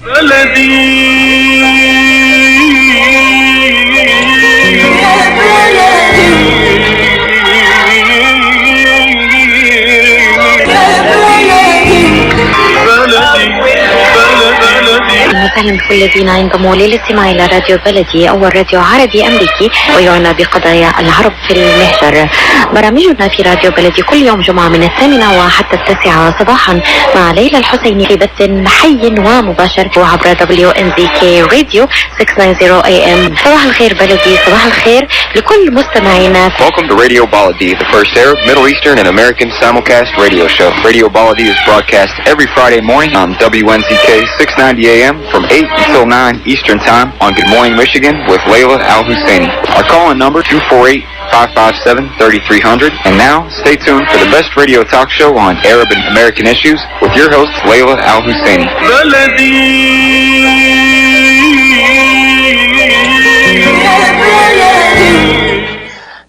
وسهلا بكل الذين ينضموا للاستماع إلى راديو بلدي أول راديو عربي أمريكي ويعنى بقضايا العرب في المهجر. برامجنا في راديو بلدي كل يوم جمعة من 8 وحتى 9 صباحا مع ليلى الحسيني في بث حي ومباشر عبر WNZK راديو 690 AM. صباح الخير بلدي، صباح الخير لكل مستمعينا. Welcome to Radio Baladi, the first Arab, Middle Eastern and American simulcast radio show. Radio Baladi is broadcast every Friday morning on WNZK 690 AM from 8 until 9 Eastern Time on Good Morning Michigan with Layla Al-Husseini. Our call-in number 248-557-3300. And now, stay tuned for the best radio talk show on Arab and American issues with your host, Layla Al-Husseini.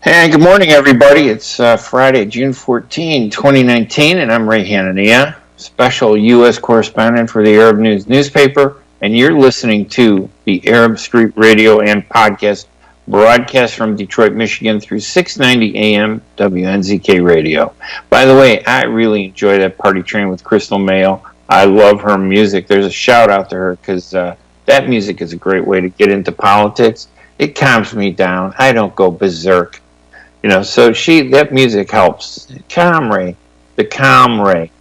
Hey, good morning, everybody. It's Friday, June 14, 2019, and I'm Ray Hanania, special U.S. correspondent for the Arab News newspaper, and you're listening to the Arab Street Radio and podcast broadcast from Detroit, Michigan through 690 AM WNZK Radio. By the way, I really enjoy that Party Train with Crystal Mayo. I love her music. There's a shout out to her because that music is a great way to get into politics. It calms me down. I don't go berserk. You know, so that music helps. Calm Ray, the calm Ray.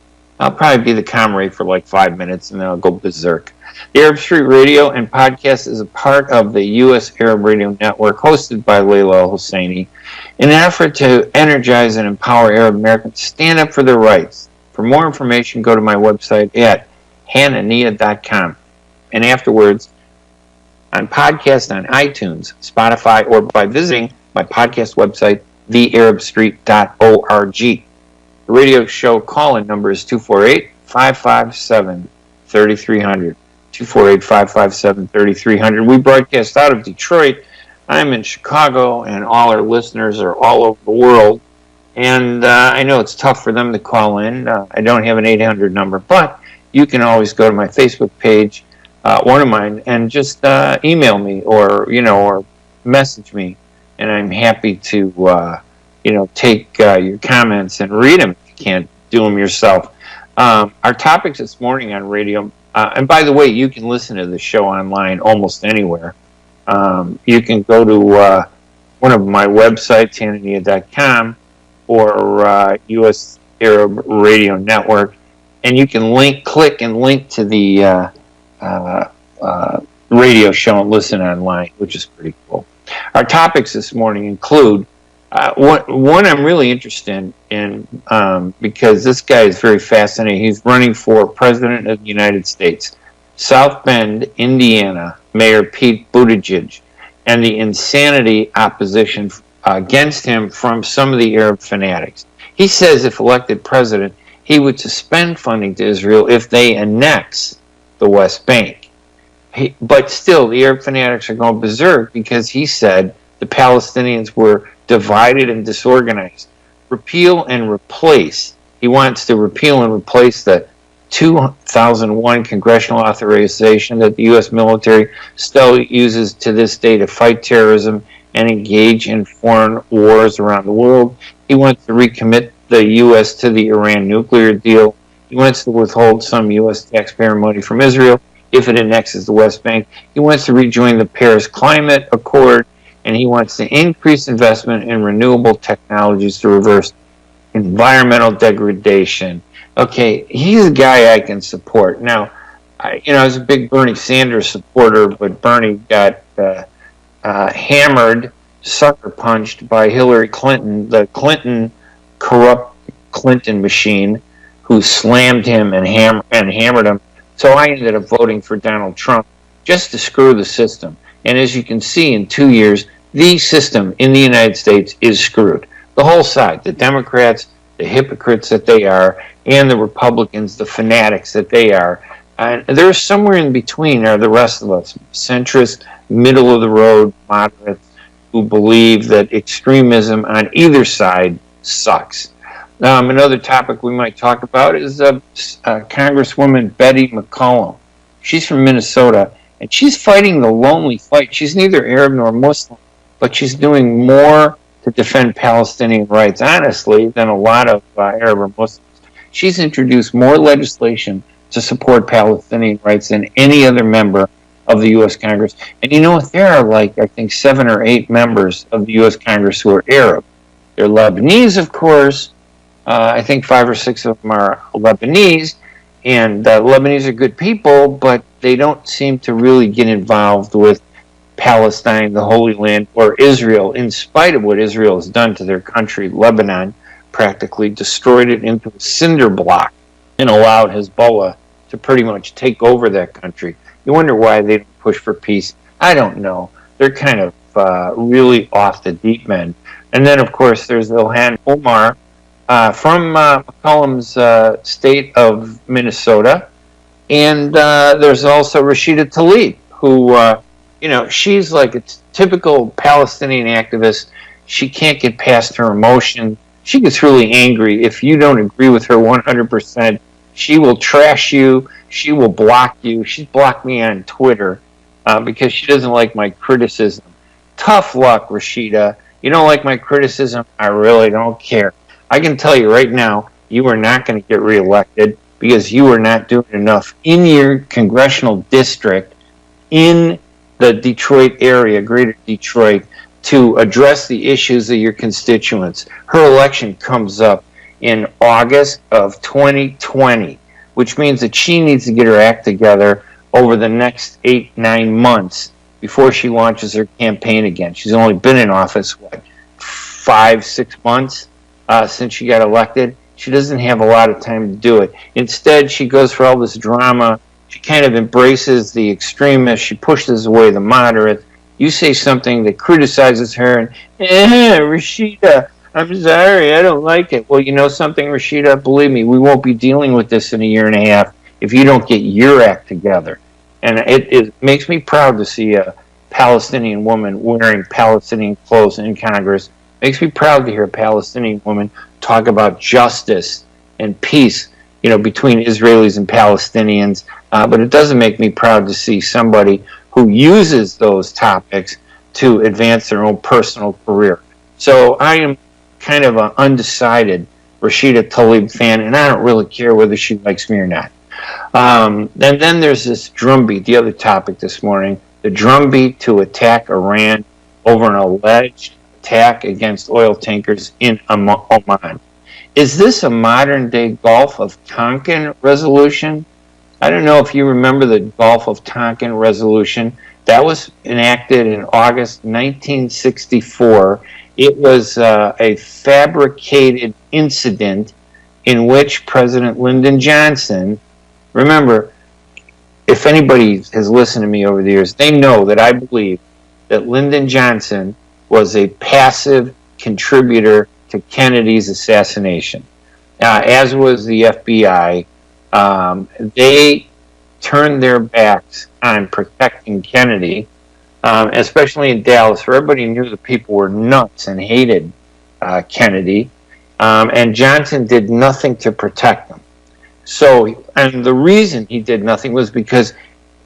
I'll probably be the calm Ray for like 5 minutes and then I'll go berserk. The Arab Street Radio and podcast is a part of the U.S. Arab Radio Network hosted by Layla Al-Husseini in an effort to energize and empower Arab Americans to stand up for their rights. For more information, go to my website at hanania.com. And afterwards, on podcast on iTunes, Spotify, or by visiting my podcast website, thearabstreet.org. The radio show call-in number is 248-557-3300. 248-557-3300. We broadcast out of Detroit. I'm in Chicago, and all our listeners are all over the world. And I know it's tough for them to call in. I don't have an 800 number, but you can always go to my Facebook page, one of mine, and just email me or message me. And I'm happy to, take your comments and read them if you can't do them yourself. Our topics this morning on radio, and by the way, you can listen to the show online almost anywhere. You can go to one of my websites, hanania.com, or U.S. Arab Radio Network, and you can click and link to the radio show and listen online, which is pretty cool. Our topics this morning include one I'm really interested in because this guy is very fascinating. He's running for President of the United States. South Bend, Indiana, Mayor Pete Buttigieg, and the insanity opposition against him from some of the Arab fanatics. He says if elected president, he would suspend funding to Israel if they annex the West Bank. But still, the Arab fanatics are going berserk because he said the Palestinians were divided and disorganized. Repeal and replace. He wants to repeal and replace the 2001 congressional authorization that the U.S. military still uses to this day to fight terrorism and engage in foreign wars around the world. He wants to recommit the U.S. to the Iran nuclear deal. He wants to withhold some U.S. taxpayer money from Israel if it annexes the West Bank. He wants to rejoin the Paris Climate Accord, and he wants to increase investment in renewable technologies to reverse environmental degradation. Okay, he's a guy I can support. Now, I was a big Bernie Sanders supporter, but Bernie got hammered, sucker punched by Hillary Clinton, the corrupt Clinton machine, who slammed him and hammered him. So I ended up voting for Donald Trump just to screw the system. And as you can see, in 2 years, the system in the United States is screwed. The whole side, the Democrats, the hypocrites that they are, and the Republicans, the fanatics that they are. And there's somewhere in between are the rest of us, centrist, middle-of-the-road moderates who believe that extremism on either side sucks. Another topic we might talk about is Congresswoman Betty McCollum. She's from Minnesota, and she's fighting the lonely fight. She's neither Arab nor Muslim, but she's doing more to defend Palestinian rights, honestly, than a lot of Arab or Muslims. She's introduced more legislation to support Palestinian rights than any other member of the U.S. Congress. And you know what? There are I think 7 or 8 members of the U.S. Congress who are Arab. They're Lebanese, of course. I think 5 or 6 of them are Lebanese. And Lebanese are good people, but they don't seem to really get involved with Palestine, the Holy Land, or Israel, in spite of what Israel has done to their country. Lebanon practically destroyed it into a cinder block and allowed Hezbollah to pretty much take over that country. You wonder why they don't push for peace. I don't know. They're kind of really off the deep end. And then, of course, there's Ilhan Omar from McCollum's state of Minnesota. And there's also Rashida Tlaib, who, she's like a typical Palestinian activist. She can't get past her emotion. She gets really angry. If you don't agree with her 100%, she will trash you. She will block you. She's blocked me on Twitter because she doesn't like my criticism. Tough luck, Rashida. You don't like my criticism? I really don't care. I can tell you right now, you are not going to get reelected because you are not doing enough in your congressional district in the Detroit area, greater Detroit, to address the issues of your constituents. Her election comes up in August of 2020, which means that she needs to get her act together over the next 8-9 months before she launches her campaign again. She's only been in office, 5-6 months since she got elected. She doesn't have a lot of time to do it. Instead, she goes for all this drama. She kind of embraces the extremists. She pushes away the moderates. You say something that criticizes her, and, Rashida, I'm sorry, I don't like it. Well, you know something, Rashida? Believe me, we won't be dealing with this in a year and a half if you don't get your act together. And it makes me proud to see a Palestinian woman wearing Palestinian clothes in Congress. Makes me proud to hear a Palestinian woman talk about justice and peace, between Israelis and Palestinians. But it doesn't make me proud to see somebody who uses those topics to advance their own personal career. So I am kind of an undecided Rashida Tlaib fan, and I don't really care whether she likes me or not. And then there's this drumbeat, the other topic this morning, the drumbeat to attack Iran over an alleged attack against oil tankers in Oman. Is this a modern-day Gulf of Tonkin resolution? I don't know if you remember the Gulf of Tonkin resolution. That was enacted in August 1964. It was a fabricated incident in which President Lyndon Johnson, remember, if anybody has listened to me over the years, they know that I believe that Lyndon Johnson was a passive contributor to Kennedy's assassination, as was the FBI. They turned their backs on protecting Kennedy, especially in Dallas, where everybody knew the people were nuts and hated Kennedy, and Johnson did nothing to protect them. So, and the reason he did nothing was because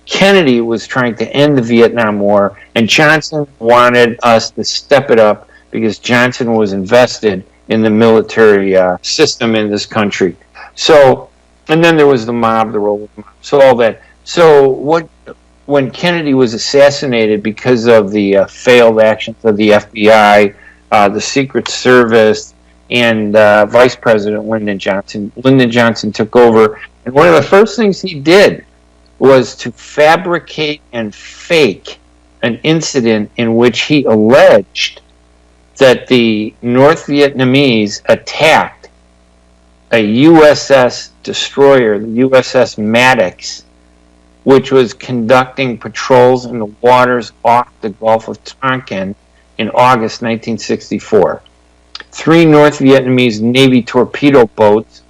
Kennedy was trying to end the Vietnam War, and Johnson wanted us to step it up because Johnson was invested in the military system in this country. So, and then there was the mob, the role of the mob, so all that. So when Kennedy was assassinated because of the failed actions of the FBI, the Secret Service, and Vice President Lyndon Johnson took over. And one of the first things he did was to fabricate and fake an incident in which he alleged that the North Vietnamese attacked a USS destroyer, the USS Maddox, which was conducting patrols in the waters off the Gulf of Tonkin in August 1964. 3 North Vietnamese Navy torpedo boats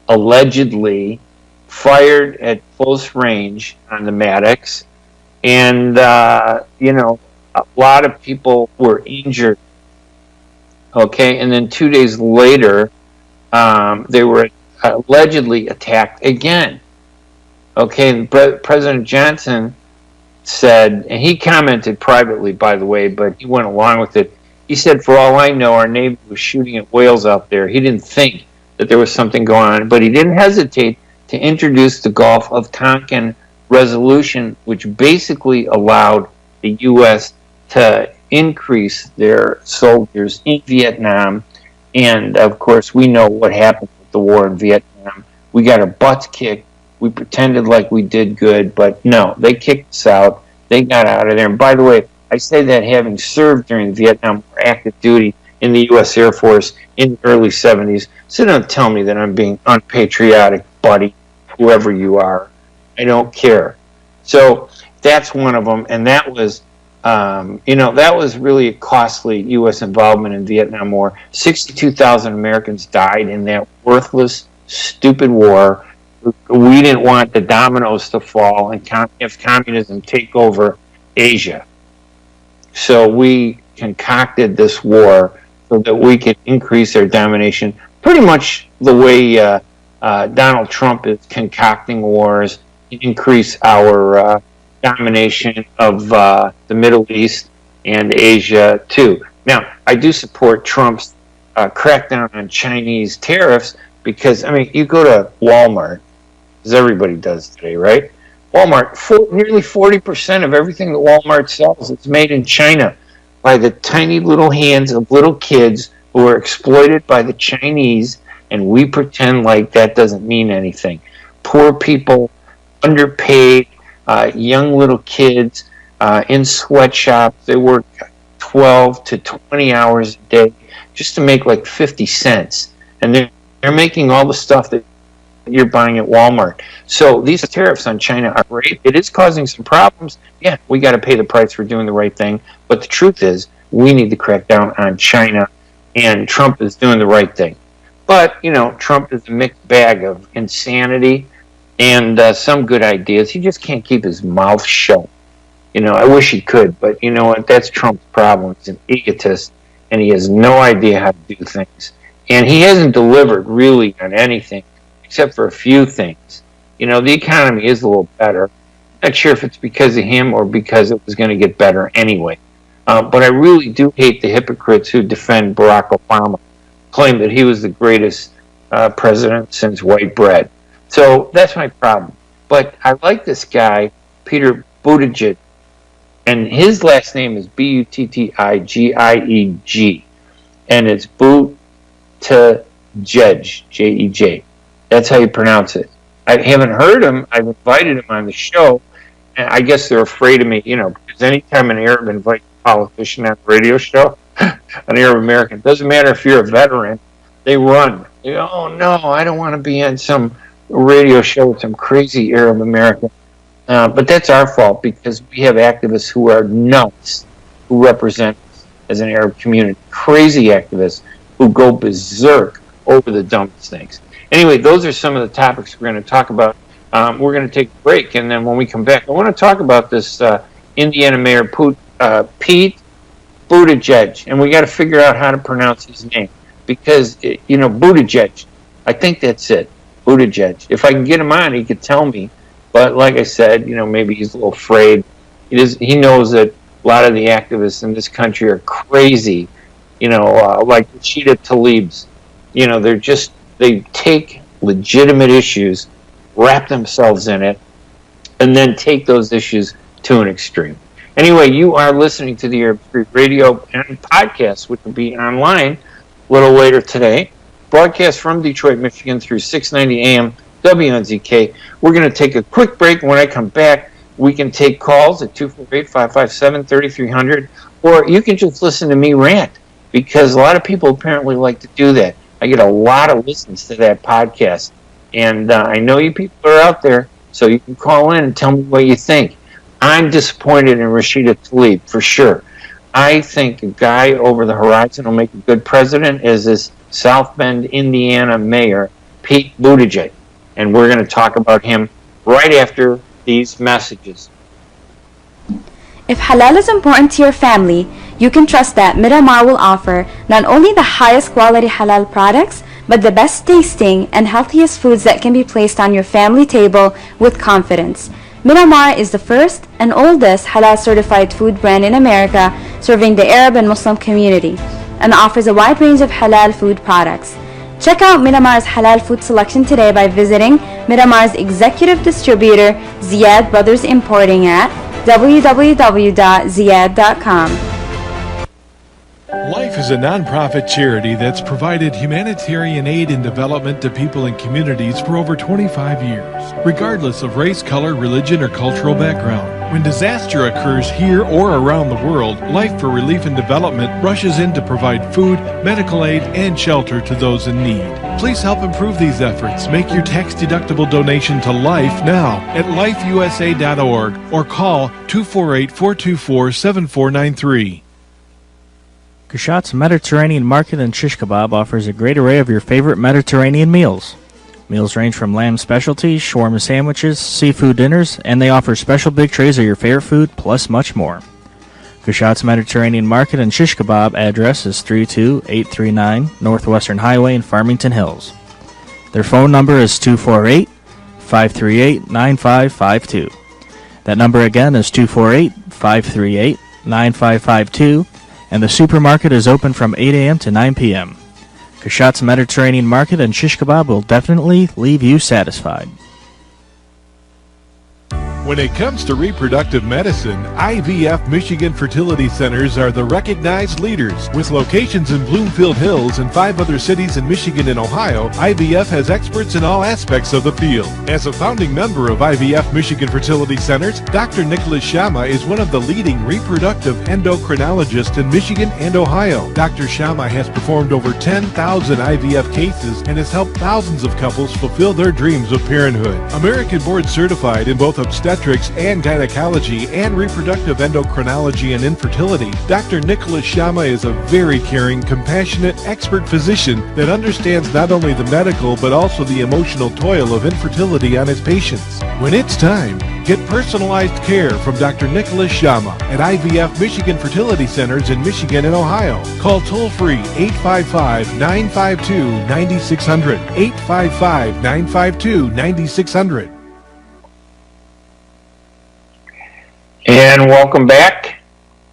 allegedly fired at close range on the Maddox, and a lot of people were injured. Okay, and then 2 days later, they were allegedly attacked again. Okay, President Johnson said, and he commented privately, by the way, but he went along with it. He said, for all I know, our Navy was shooting at whales out there. He didn't think that there was something going on, but he didn't hesitate to introduce the Gulf of Tonkin resolution, which basically allowed the U.S. to increase their soldiers in Vietnam. And, of course, we know what happened with the war in Vietnam. We got our butts kicked. We pretended like we did good, but no, they kicked us out. They got out of there. And by the way, I say that having served during the Vietnam War active duty in the U.S. Air Force in the early 70s. So don't tell me that I'm being unpatriotic, buddy, whoever you are. I don't care. So that's one of them, and that was, that was really a costly U.S. involvement in the Vietnam War. 62,000 Americans died in that worthless, stupid war. We didn't want the dominoes to fall and have communism take over Asia. So we concocted this war so that we could increase our domination, pretty much the way Donald Trump is concocting wars, increase our domination of the Middle East and Asia too. Now, I do support Trump's crackdown on Chinese tariffs because, you go to Walmart, as everybody does today, right? Walmart, nearly 40% of everything that Walmart sells is made in China by the tiny little hands of little kids who are exploited by the Chinese, and we pretend like that doesn't mean anything. Poor people, underpaid, young little kids in sweatshops, they work 12 to 20 hours a day just to make like 50 cents. And they're making all the stuff that you're buying at Walmart. So these tariffs on China are great. It is causing some problems. Yeah, we got to pay the price for doing the right thing. But the truth is, we need to crack down on China, and Trump is doing the right thing. But, Trump is a mixed bag of insanity and some good ideas. He just can't keep his mouth shut. I wish he could, but you know what? That's Trump's problem. He's an egotist, and he has no idea how to do things. And he hasn't delivered really on anything, except for a few things. The economy is a little better. Not sure if it's because of him or because it was going to get better anyway. But I really do hate the hypocrites who defend Barack Obama, claim that he was the greatest president since white bread. So that's my problem. But I like this guy, Peter Buttigieg, and his last name is Buttigieg, and it's Buttigieg, J-E-J. That's how you pronounce it. I haven't heard him. I've invited him on the show, and I guess they're afraid of me, because anytime an Arab invites a politician on a radio show, an Arab American, doesn't matter if you're a veteran, they run. They go, oh no, I don't want to be on some radio show with some crazy Arab American. But that's our fault because we have activists who are nuts, who represent us as an Arab community. Crazy activists who go berserk over the dumbest things. Anyway, those are some of the topics we're going to talk about. We're going to take a break, and then when we come back, I want to talk about this Indiana Mayor Pete Buttigieg, and we got to figure out how to pronounce his name because, Buttigieg, I think that's it, Buttigieg. If I can get him on, he could tell me. But like I said, maybe he's a little afraid. He knows that a lot of the activists in this country are crazy, like Rashida Tlaib's. They take legitimate issues, wrap themselves in it, and then take those issues to an extreme. Anyway, you are listening to the Arab Street Radio and podcast, which will be online a little later today. Broadcast from Detroit, Michigan through 690 AM WNZK. We're going to take a quick break. When I come back, we can take calls at 248-557-3300, or you can just listen to me rant, because a lot of people apparently like to do that. I get a lot of listens to that podcast, and I know you people are out there, so you can call in and tell me what you think. I'm disappointed in Rashida Tlaib, for sure. I think a guy over the horizon will make a good president is this South Bend, Indiana mayor, Pete Buttigieg. And we're going to talk about him right after these messages. If halal is important to your family, you can trust that Miramar will offer not only the highest quality halal products, but the best tasting and healthiest foods that can be placed on your family table with confidence. Miramar is the first and oldest halal certified food brand in America, serving the Arab and Muslim community, and offers a wide range of halal food products. Check out Miramar's halal food selection today by visiting Miramar's executive distributor, Ziyad Brothers Importing, at www.ziyad.com. Life is a nonprofit charity that's provided humanitarian aid and development to people and communities for over 25 years, regardless of race, color, religion, or cultural background. When disaster occurs here or around the world, Life for Relief and Development rushes in to provide food, medical aid, and shelter to those in need. Please help improve these efforts. Make your tax-deductible donation to Life now at lifeusa.org or call 248-424-7493. Kushat's Mediterranean Market and Shish Kebab offers a great array of your favorite Mediterranean meals. Meals range from lamb specialties, shawarma sandwiches, seafood dinners, and they offer special big trays of your favorite food, plus much more. Kushat's Mediterranean Market and Shish Kebab address is 32839 Northwestern Highway in Farmington Hills. Their phone number is 248-538-9552. That number again is 248-538-9552. And the supermarket is open from 8 a.m. to 9 p.m. Kushat's Mediterranean Market and Shish Kebab will definitely leave you satisfied. When it comes to reproductive medicine, IVF Michigan Fertility Centers are the recognized leaders. With locations in Bloomfield Hills and 5 other cities in Michigan and Ohio, IVF has experts in all aspects of the field. As a founding member of IVF Michigan Fertility Centers, Dr. Nicholas Shama is one of the leading reproductive endocrinologists in Michigan and Ohio. Dr. Shama has performed over 10,000 IVF cases and has helped thousands of couples fulfill their dreams of parenthood. American board certified in both obstetrics and gynecology and reproductive endocrinology and infertility, Dr. Nicholas Shama is a very caring, compassionate, expert physician that understands not only the medical but also the emotional toil of infertility on his patients. When it's time, get personalized care from Dr. Nicholas Shama at IVF Michigan Fertility Centers in Michigan and Ohio. Call toll-free 855-952-9600, 855-952-9600. And welcome back.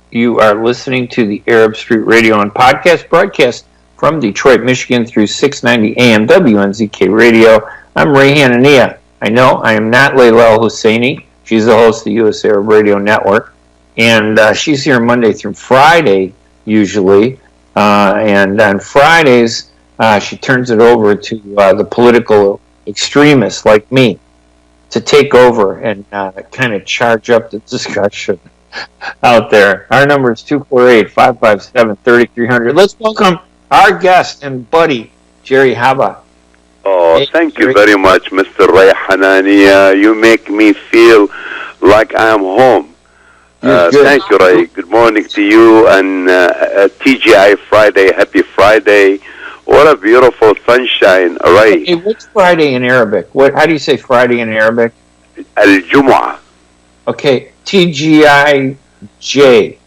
You are listening to the Arab Street Radio and Podcast broadcast from Detroit, Michigan through 690 AM WNZK Radio. I'm Ray Hanania. I know I am not Layla Al-Husseini. She's the host of the U.S. Arab Radio Network. And she's here Monday through Friday, usually. And on Fridays, she turns it over to the political extremists like me to take over and kind of charge up the discussion out there. Our number is 248-557-3300. Let's welcome our guest and buddy, Jerry Haba. Oh, hey, thank Jerry. you very much, Mr. Ray Hanania. You make me feel like I am home. Thank you, Ray. Good morning to you and TGI Friday. Happy Friday. What a beautiful sunshine, Ray. Hey, what's Friday in Arabic? How do you say Friday in Arabic? Al-Jum'ah. Okay, T-G-I-J.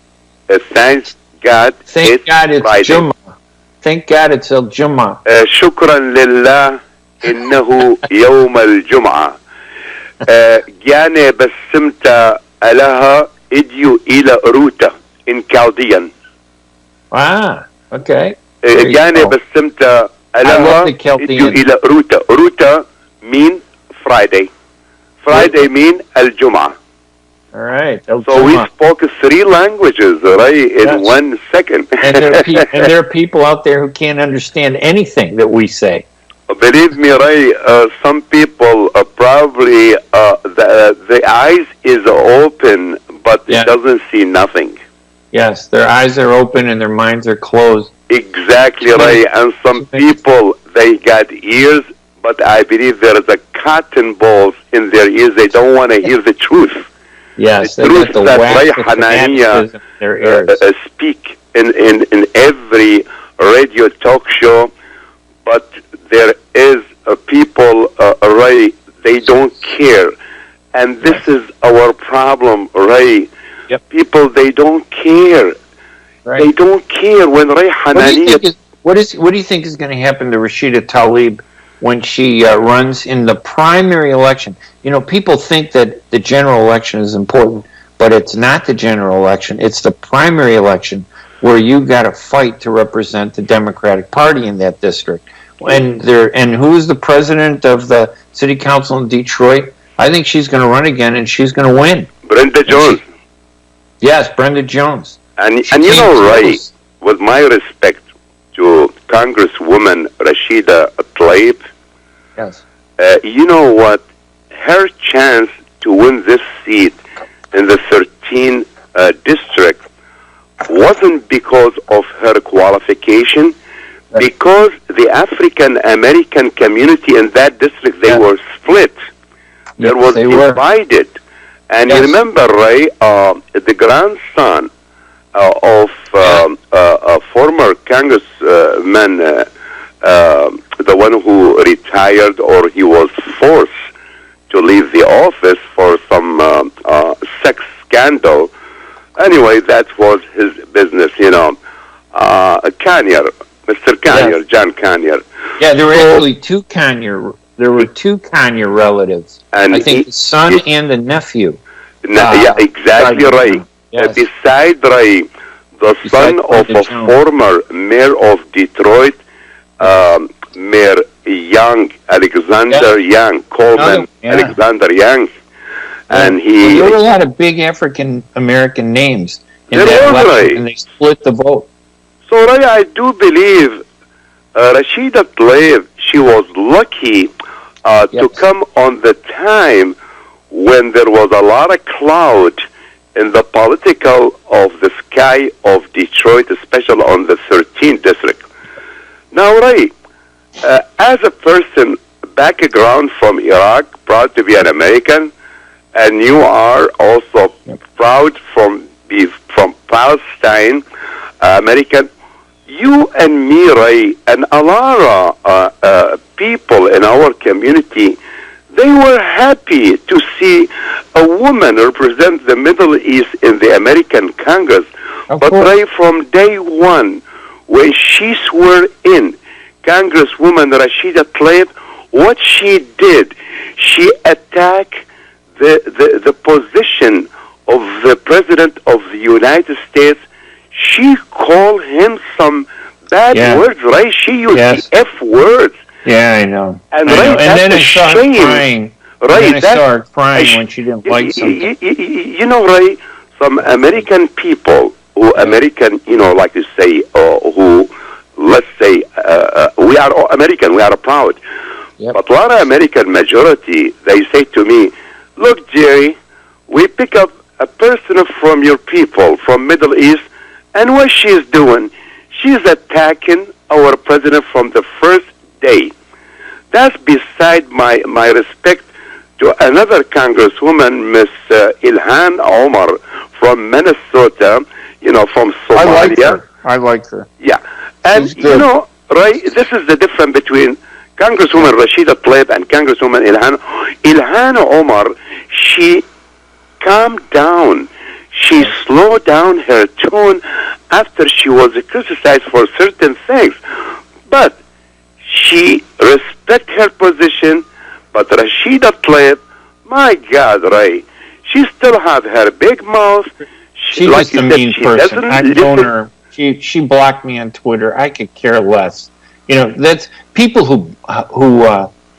Thank God Thank God it's Friday. Jum'ah. Thank God it's Al-Jum'ah. شكرا لله إنه يوم الجمعة. جاني بسمت لها إديو إلى روتا in Chaldean. Ah, okay. جاني بسمت لها إديو إلى روتا. روتا mean Friday. Friday mean الجمعة. All right. So we spoke 3 languages, right, in 1 second. And there are people out there who can't understand anything that we say. Believe me, Ray, some people probably the eyes is open, but it doesn't see nothing. Yes, their eyes are open and their minds are closed. Exactly, Ray. And some people, they got ears, but I believe there is a cotton balls in their ears. They don't want to hear the truth. Yes, the truth that Ray Hanania speak in every radio talk show, but there is people, Ray, they don't care. And this is our problem, Ray. Yep. People, they don't care. Right. They don't care when Ray Hanania... What do you think is going to happen to Rashida Tlaib when she runs in the primary election? You know, people think that the general election is important, but it's not the general election. It's the primary election where you got to fight to represent the Democratic Party in that district. And who is the president of the city council in Detroit? I think she's going to run again, and she's going to win. Brenda Jones. Yes, Brenda Jones. And you know, Ray, with my respect to Congresswoman Rashida Tlaib, yes, you know what? Her chance to win this seat in the 13th district wasn't because of her qualification, because the African American community in that district, they were split. There was divided. And you remember, Ray, the grandson of a former congressman, the one who retired, or he was forced to leave the office for some sex scandal. Anyway, that was his business, you know. Conyers, Mr. Conyers, John Conyers. Yeah, there were actually two Conyers. There were two Conyers relatives. And I think the son and the nephew. Yeah, exactly right. Yes. Beside Ray, the son of a former mayor of Detroit, Mayor Young, Alexander Young, Coleman Alexander Young. And there were a lot of big African American names in that election, and they split the vote. So, Ray, I do believe Rashida Tlaib, she was lucky to come on the time when there was a lot of cloud in the political of the sky of Detroit, especially on the 13th district. Now, Ray, as a person, background from Iraq, proud to be an American, and you are also proud from Palestine, American. You and me, Ray, and a lot of people in our community, they were happy to see a woman represent the Middle East in the American Congress. But Ray, from day one, when she swore in, Congresswoman Rashida Tlaib, what she did, she attacked the position of the President of the United States. She called him some bad words, right? She used the F words. Yeah, I know. And, I know. And then I saw her crying. Right, I saw her crying when she didn't like something. You know, Ray, some American people who American, you know, like to say, who, let's say, we are American, we are proud. Yep. But a lot of American majority, they say to me, look, Jerry, we pick up a person from your people, from Middle East, and what she's doing, she's attacking our president from the first day. That's beside my respect to another Congresswoman, Miss Ilhan Omar from Minnesota, you know, from Somalia. I like her. Yeah. And, you know, Ray, this is the difference between Congresswoman Rashida Tlaib and Congresswoman Ilhan. Ilhan Omar, she calmed down. She slowed down her tone after she was criticized for certain things. But she respect her position. But Rashida Tlaib, my God, Ray, she still have her big mouth. She's like just a mean person. I've known her. She blocked me on Twitter. I could care less. You know, that's people who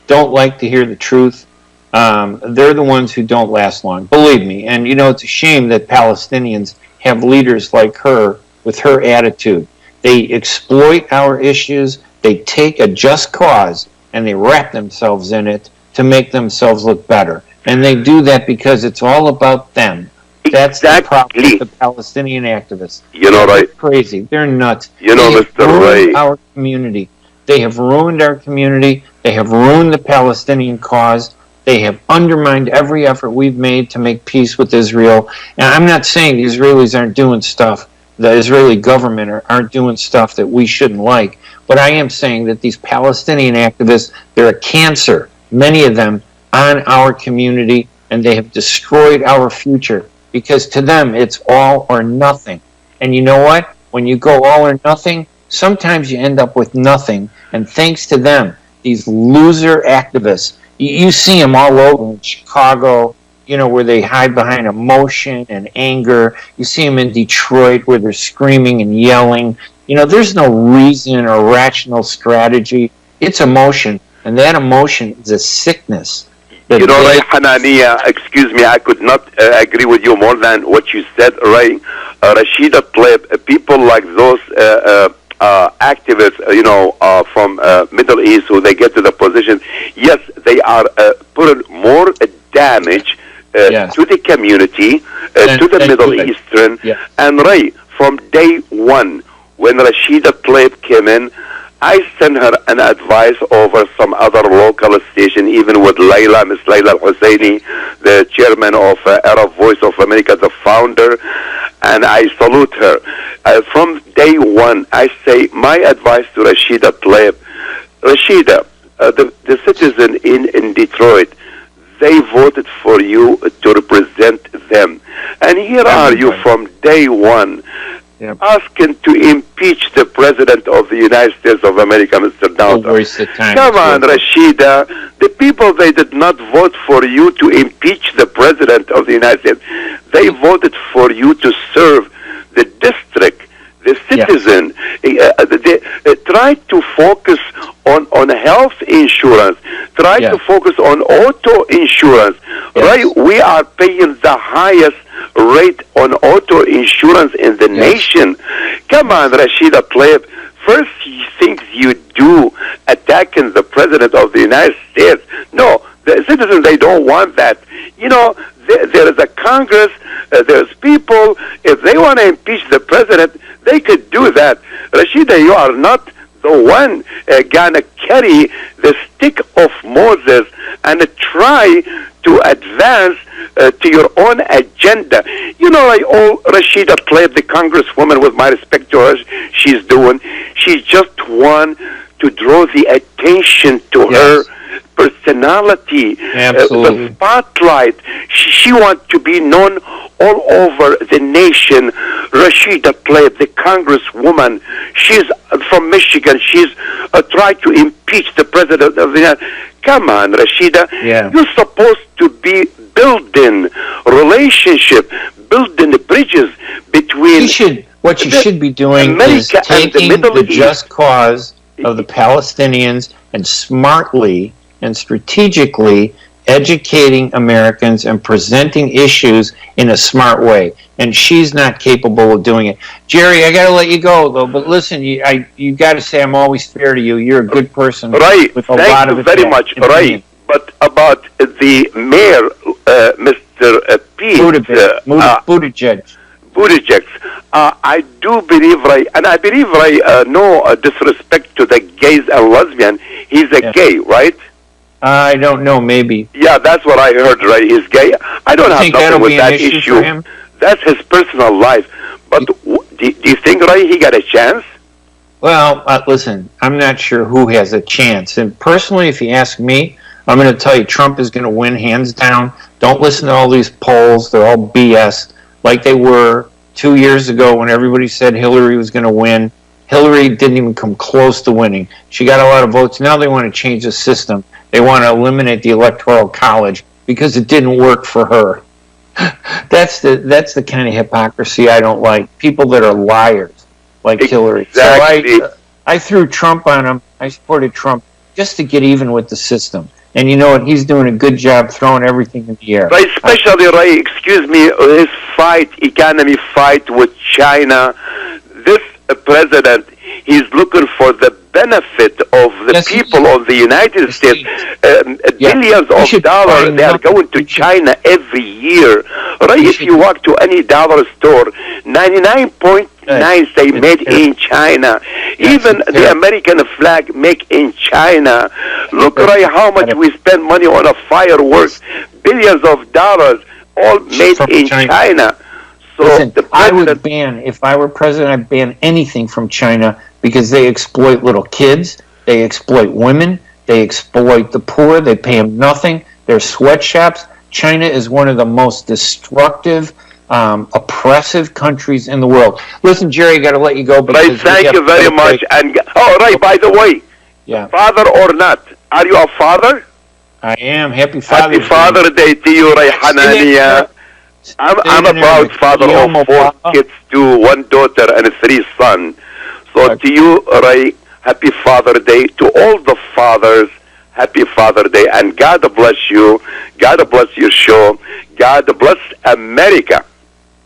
don't like to hear the truth. They're the ones who don't last long. Believe me. And you know, it's a shame that Palestinians have leaders like her with her attitude. They exploit our issues. They take a just cause and they wrap themselves in it to make themselves look better. And they do that because it's all about them. That's the problem with the Palestinian activists. You know, they're crazy. They're nuts. You know, Mr. Ray, our community. They have ruined our community. They have ruined the Palestinian cause. They have undermined every effort we've made to make peace with Israel. And I'm not saying the Israelis aren't doing stuff, the Israeli government aren't doing stuff that we shouldn't like. But I am saying that these Palestinian activists, they're a cancer, many of them, on our community, and they have destroyed our future. Because to them, it's all or nothing. And you know what? When you go all or nothing, sometimes you end up with nothing. And thanks to them, these loser activists, you see them all over in Chicago, where they hide behind emotion and anger. You see them in Detroit where they're screaming and yelling. There's no reason or rational strategy. It's emotion, and that emotion is a sickness. Right, Hanania, excuse me, I could not agree with you more than what you said, right? Rashida Tlaib, people like those activists, from Middle East, who they get to the position, yes, they are putting more damage to the community, to the Middle Eastern, and right, from day one, when Rashida Tlaib came in, I sent her an advice over some other local station, even with Miss Layla Al-Husseini, the chairman of Arab Voice of America, the founder, and I salute her. From day one, I say my advice to Rashida Tlaib, Rashida, the citizen in Detroit, they voted for you to represent them. And here are you from day one, asking to impeach the President of the United States of America, Mr. Donald Trump. Come on, Rashida. The people, they did not vote for you to impeach the President of the United States. They voted for you to serve the district, the citizen. They try to focus on health insurance. Try to focus on auto insurance. Right? We are paying the highest rate on auto insurance in the nation. Come on, Rashida Tlaib. First things you do, attacking the President of the United States. No, the citizens, they don't want that. There is a Congress, there's people, if they want to impeach the President, they could do that. Rashida, you are not the one gonna carry the stick of Moses and try to advance to your own agenda. Rashida Tlaib, the Congresswoman, with my respect to her, she's doing, she just want to draw the attention to her personality, the spotlight. She wants to be known all over the nation. Rashida Tlaib, the Congresswoman, she's from Michigan. She's tried to impeach the President of the United States. Come on, Rashida. You're supposed to be building relationship, building the bridges between... What you should be doing America is taking the just cause of the Palestinians and smartly and strategically educating Americans and presenting issues in a smart way. And she's not capable of doing it. Jerry, I got to let you go, though. But listen, you got to say I'm always fair to you. You're a good person. Right. With a lot of very much. Right. But about the mayor, Mr. Pete Buttigieg, I do believe, right, and I believe, right, no disrespect to the gays and lesbian, he's a gay, right? I don't know, maybe. Yeah, that's what I heard, right? He's gay. I don't have nothing with that issue. That's his personal life. But do you think, right, he got a chance? Well, listen, I'm not sure who has a chance. And personally, if you ask me, I'm going to tell you Trump is going to win hands down. Don't listen to all these polls. They're all BS, like they were 2 years ago when everybody said Hillary was going to win. Hillary didn't even come close to winning. She got a lot of votes. Now they want to change the system. They want to eliminate the Electoral College because it didn't work for her. That's the kind of hypocrisy I don't like. People that are liars, like Hillary. Exactly. So I threw Trump on him. I supported Trump just to get even with the system. And you know what? He's doing a good job throwing everything in the air. Right, especially, right, excuse me, his economy fight with China. This president, he's looking for the benefit of the people of the United States. Billions of dollars, they are going to China every year. Right, if you walk to any dollar store, 99.9 say made in China. Even the American flag make in China. Look, right, how much we spend money on a fireworks. Billions of dollars, all made in China. So listen, I would ban, if I were president, I'd ban anything from China because they exploit little kids, they exploit women, they exploit the poor, they pay them nothing. They're sweatshops. China is one of the most destructive oppressive countries in the world. Listen, Jerry, I got to let you go. Ray, thank you very much. And Ray, by the way, father or not, are you a father? I am. Happy Father's Day. Happy Father's Day to you, Ray Hanania. I'm a proud father of 4 kids, 2, 1 daughter, and 3 sons. So to you, Ray, happy Father's Day. To all the fathers, happy Father's Day. And God bless you. God bless your show. God bless America.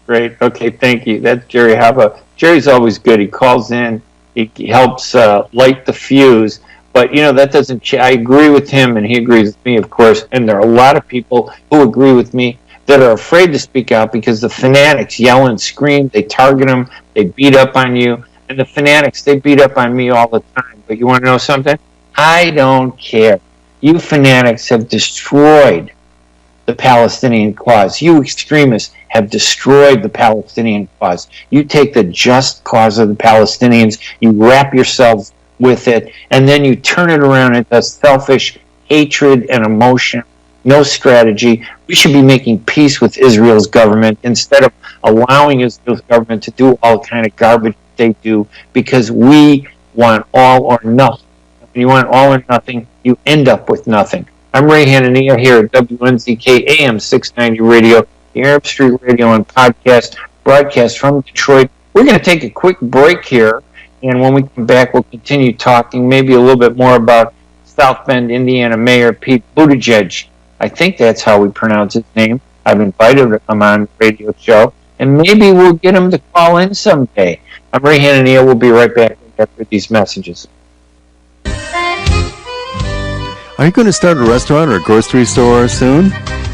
Great. Okay, thank you. That's Jerry Hava. Jerry's always good. He calls in. He helps light the fuse. But, that doesn't I agree with him, and he agrees with me, of course. And there are a lot of people who agree with me that are afraid to speak out because the fanatics yell and scream. They target them. They beat up on you. And the fanatics, they beat up on me all the time. But you want to know something? I don't care. You fanatics have destroyed the Palestinian cause. You extremists have destroyed the Palestinian cause. You take the just cause of the Palestinians, you wrap yourselves with it, and then you turn it around into selfish hatred and emotion. No strategy. We should be making peace with Israel's government instead of allowing Israel's government to do all kind of garbage they do, because we want all or nothing. When you want all or nothing, you end up with nothing. I'm Ray Hanania here at WNZK AM 690 Radio, the Arab Street Radio and podcast, broadcast from Detroit. We're going to take a quick break here, and when we come back, we'll continue talking maybe a little bit more about South Bend, Indiana Mayor Pete Buttigieg. I think that's how we pronounce his name. I've invited him on the radio show, and maybe we'll get him to call in someday. I'm Ray Hanania. We'll be right back after these messages. Are you going to start a restaurant or grocery store soon?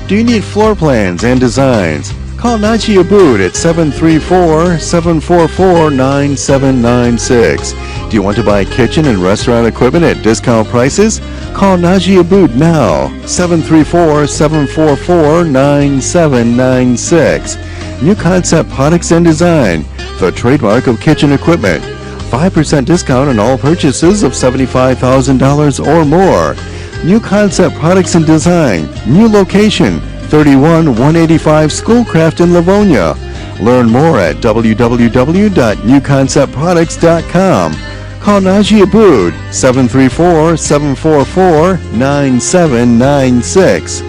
Do you need floor plans and designs? Call Naji Abood at 734-744-9796. Do you want to buy kitchen and restaurant equipment at discount prices? Call Naji Abood now, 734-744-9796. New Concept Products and Design, the trademark of kitchen equipment. 5% discount on all purchases of $75,000 or more. New Concept Products and Design, new location, 31185 Schoolcraft in Livonia. Learn more at www.newconceptproducts.com. Call Naji Abood, 734-744-9796.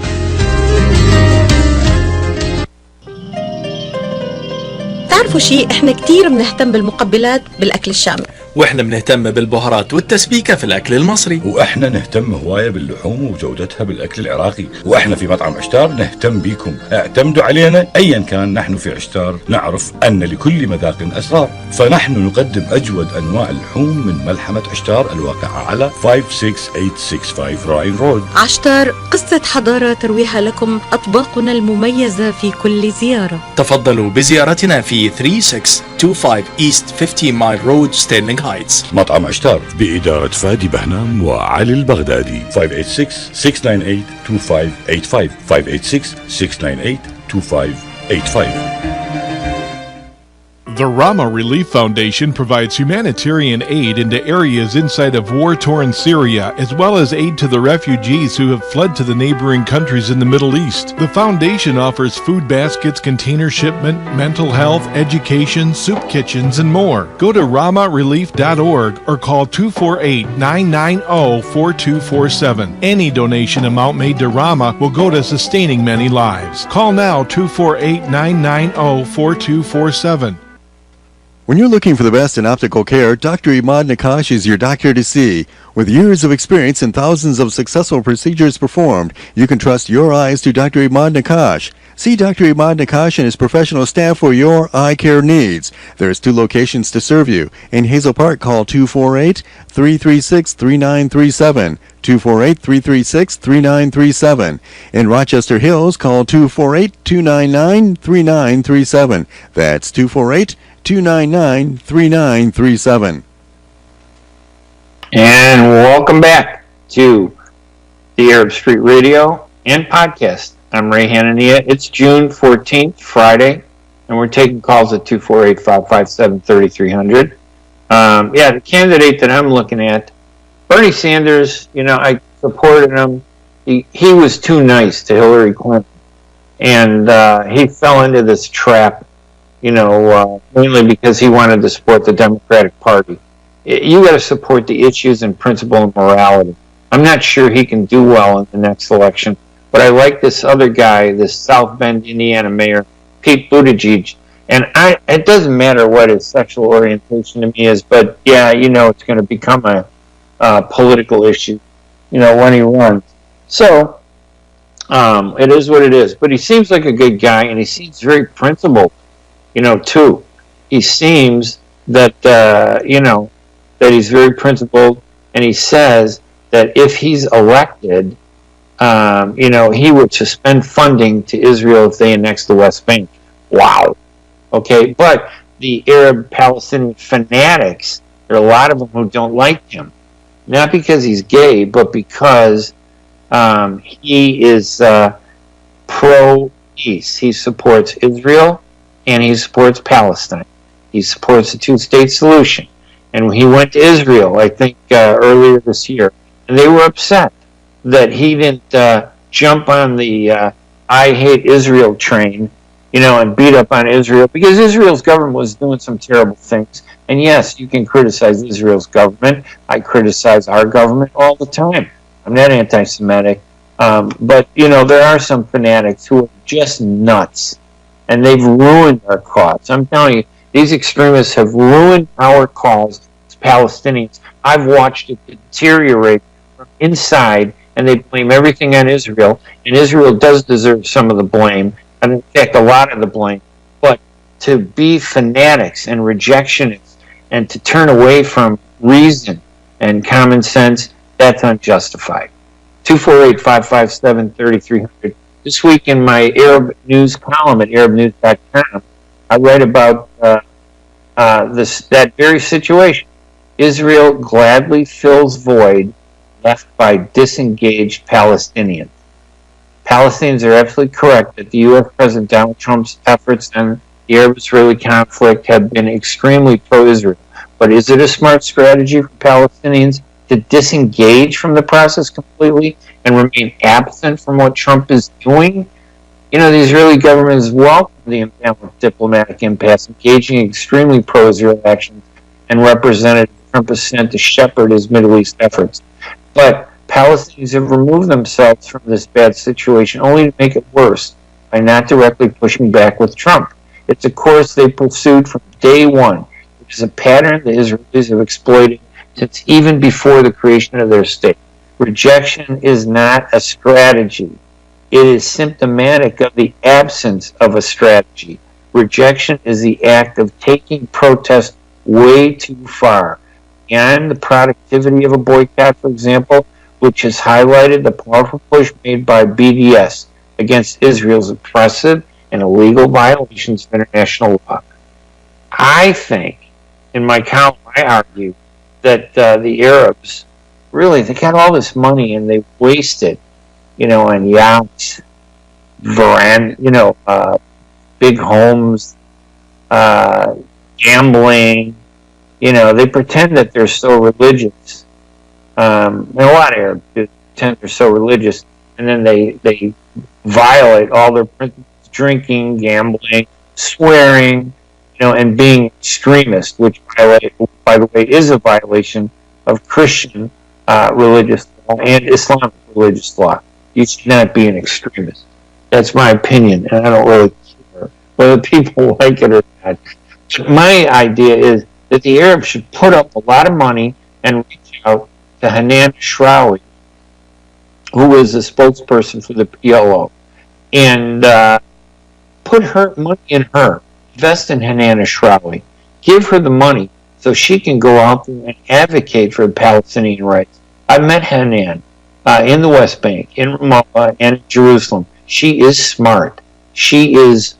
تعرفوا شيء، احنا كتير بنهتم بالمقبلات بالأكل الشامي، واحنا بنهتم بالبهارات والتسبيكة في الأكل المصري، واحنا نهتم هواية باللحوم وجودتها بالأكل العراقي، واحنا في مطعم عشتار نهتم بيكم. اعتمدوا علينا أيا كان. نحن في عشتار نعرف أن لكل مذاق أسرار، فنحن نقدم أجود أنواع اللحوم من ملحمة عشتار الواقعة على 56865 راين رود. عشتار، قصة حضارة ترويها لكم أطباقنا المميزة في كل زيارة. تفضلوا بزيارتنا في 3625 East 15 Mile Road, Sterling Heights. مطعم عشتار بإدارة فادي بهنام وعلي البغدادي. 586-698-2585 586-698-2585. The Rama Relief Foundation provides humanitarian aid into areas inside of war-torn Syria, as well as aid to the refugees who have fled to the neighboring countries in the Middle East. The foundation offers food baskets, container shipment, mental health, education, soup kitchens, and more. Go to ramarelief.org or call 248-990-4247. Any donation amount made to Rama will go to sustaining many lives. Call now 248-990-4247. When you're looking for the best in optical care, Dr. Imad Nakash is your doctor to see. With years of experience and thousands of successful procedures performed, you can trust your eyes to Dr. Imad Nakash. See Dr. Imad Nakash and his professional staff for your eye care needs. There's 2 locations to serve you. In Hazel Park, call 248-336-3937. 248-336-3937. In Rochester Hills, call 248-299-3937. That's 248-299-3937. And welcome back to the Arab Street Radio and podcast. I'm Ray Hanania. It's June 14th, Friday, and we're taking calls at 248-557-3300. The candidate that I'm looking at, Bernie Sanders, I supported him. He was too nice to Hillary Clinton. And he fell into this trap, mainly because he wanted to support the Democratic Party. You got to support the issues and principle and morality. I'm not sure he can do well in the next election, but I like this other guy, this South Bend, Indiana mayor, Pete Buttigieg. And it doesn't matter what his sexual orientation to me is, but yeah, it's going to become a political issue, when he runs. So it is what it is. But he seems like a good guy, and he seems very principled, too. He seems that that he's very principled, and he says that if he's elected, he would suspend funding to Israel if they annex the West Bank. Wow. Okay, but the Arab-Palestinian fanatics, there are a lot of them who don't like him. Not because he's gay, but because he is pro-peace. He supports Israel, and he supports Palestine. He supports the two-state solution. And he went to Israel, I think, earlier this year, and they were upset that he didn't jump on the I hate Israel train, and beat up on Israel, because Israel's government was doing some terrible things. And yes, you can criticize Israel's government. I criticize our government all the time. I'm not anti-Semitic. But, there are some fanatics who are just nuts, and they've ruined our cause. I'm telling you, these extremists have ruined our cause as Palestinians. I've watched it deteriorate from inside, and they blame everything on Israel, and Israel does deserve some of the blame, and in fact, a lot of the blame. But to be fanatics and rejectionists and to turn away from reason and common sense, that's unjustified. 248-557-3300. This week in my Arab news column at arabnews.com, I write about that very situation. Israel gladly fills void left by disengaged Palestinians. Palestinians are absolutely correct that the U.S. President Donald Trump's efforts on the Arab-Israeli conflict have been extremely pro-Israel. But is it a smart strategy for Palestinians to disengage from the process completely and remain absent from what Trump is doing? The Israeli government has welcomed the imbalanced diplomatic impasse, engaging in extremely pro-Israel actions, and Representative Trump has sent to shepherd his Middle East efforts. But Palestinians have removed themselves from this bad situation only to make it worse by not directly pushing back with Trump. It's a course they pursued from day one, which is a pattern the Israelis have exploited since even before the creation of their state. Rejection is not a strategy. It is symptomatic of the absence of a strategy. Rejection is the act of taking protest way too far. And the productivity of a boycott, for example, which has highlighted the powerful push made by BDS against Israel's oppressive and illegal violations of international law. I think, in my column, I argue that the Arabs, really, they got all this money and they waste it, on yachts, big homes, gambling. They pretend that they're so religious. And a lot of Arabs pretend they're so religious, and then they violate all their principles: drinking, gambling, swearing, and being extremist, which, by the way, is a violation of Christian religious law and Islamic religious law. You should not be an extremist. That's my opinion, and I don't really care whether people like it or not. My idea is that the Arabs should put up a lot of money and reach out to Hanania, who is the spokesperson for the PLO, and put her money in her. Invest in Hanania, give her the money so she can go out there and advocate for Palestinian rights. I met Hanania in the West Bank, in Ramallah, and in Jerusalem. She is smart. She is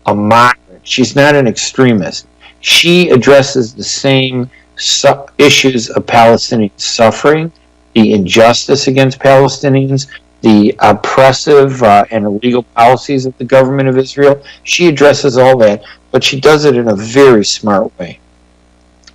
a moderate. She's not an extremist. She addresses the same issues of Palestinian suffering, the injustice against Palestinians, the oppressive and illegal policies of the government of Israel. She addresses all that, but she does it in a very smart way.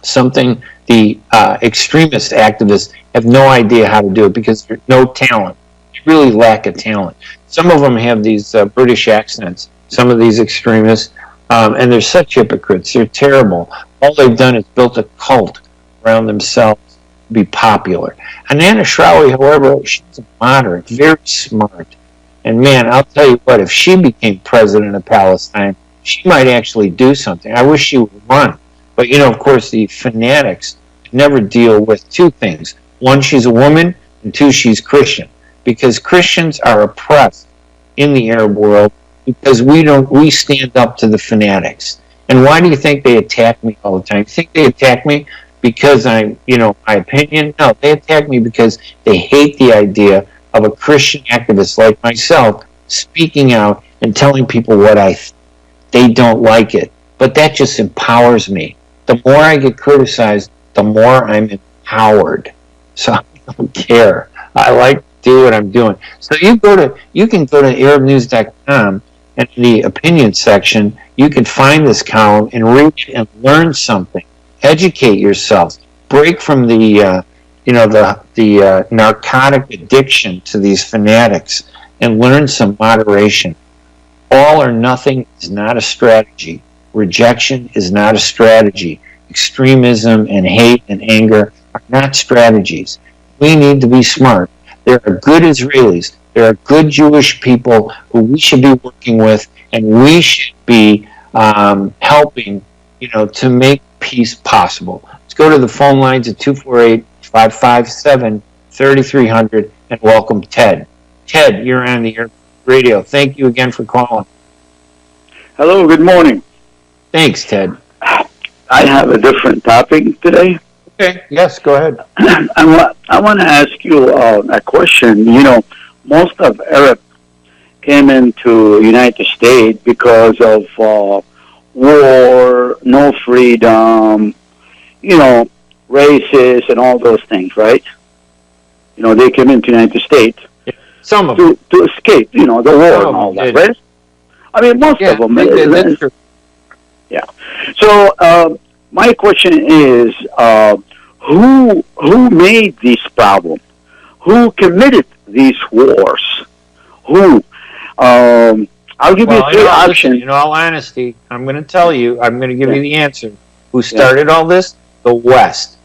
Something the extremist activists have no idea how to do it because there's no talent. They really lack a talent. some of them have these British accents, some of these extremists, and they're such hypocrites. They're terrible. All they've done is built a cult around themselves to be popular. Hanania Shrawi, however, she's a moderate, very smart. And man, I'll tell you what, if she became president of Palestine, she might actually do something. I wish she would run. But, you know, of course, the fanatics never deal with two things. One, she's a woman, and two, she's Christian. Because Christians are oppressed in the Arab world because we stand up to the fanatics. And why do you think they attack me all the time? You think they attack me because I'm, you know, my opinion? No, they attack me because they hate the idea of a Christian activist like myself speaking out and telling people what I think. They don't like it. But that just empowers me. The more I get criticized, the more I'm empowered. So I don't care. I like to do what I'm doing. So you can go to ArabNews.com, and in the opinion section, you can find this column and read it and learn something. Educate yourself. Break from the narcotic addiction to these fanatics and learn some moderation. All or nothing is not a strategy. Rejection is not a strategy. Extremism and hate and anger are not strategies. We need to be smart. There are good Israelis. There are good Jewish people who we should be working with, and we should be helping, you know, to make peace possible. Let's go to the phone lines at 248-557-3300 and welcome Ted. Ted, you're on the radio. Thank you again for calling. Hello, good morning. Thanks, Ted. I have a different topic today. Okay, yes, go ahead. I want to ask you a question. You know, most of Arab came into United States because of war, no freedom, you know, racist and all those things, right? You know, they came into United States some of them to escape, you know, the war and all that, right? I mean, most of them. That's true. Yeah. So my question is, who made this problem? Who committed these wars? Who? I'll give you three options. In all honesty, I'm going to tell you. I'm going to give you the answer. Who started all this? The West.